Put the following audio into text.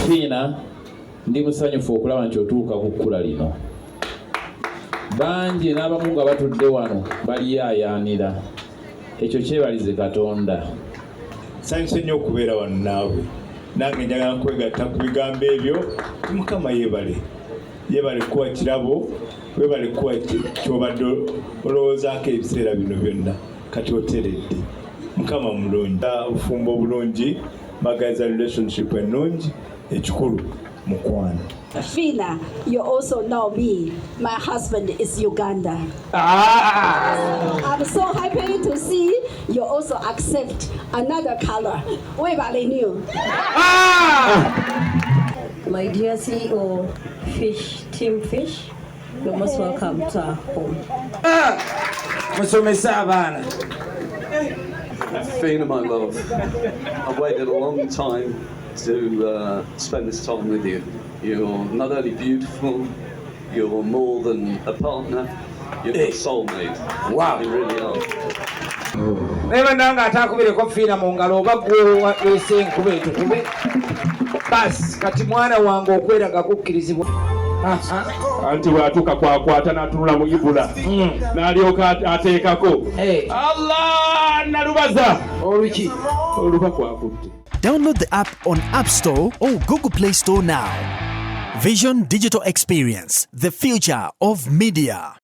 Phina, ndi musanyufu okulaba nti otuuka ku kkula lino. Bangi n'abamu nga batudde wano baliyaayaanira. Ekyo kyebalize Katonda. Nsanyuse nnyo okubeera wano naawe. Nange njagala nkwegatta ku bigambo ebyo. Mukama yeebale. Yeebale kuwa kirabo, weebale kuwa ky'obadde olowoozaako ebiseera bino byonna. Kati oteredde. Mukama mulungi. Obufumbo obulungi, magaza relationship ennungi, ekikulu mukwano. Phina, you also know me. My husband is Uganda. I'm so happy to see you also accept another color. Webale new. My dear CEO, Team Fish, you're most welcome to our home. Phina, my love, I've waited a long time to spend this time with you. You're not only beautiful, you're more than a partner, you're a soulmate. Wow. You really are. Never nanga atakubire ko Phina mu ngalo oba gwe wese nkube tukube. Bas kati mwana wange okweraga kukkirizibwa. Anti bwatuuka kwakwata n'atunula mu ibula n'alyoka ateekako. Allah nalubaza Oluki oluba kwakutte. Download the app on App Store or Google Play Store now. Vision Digital Experience, the future of media.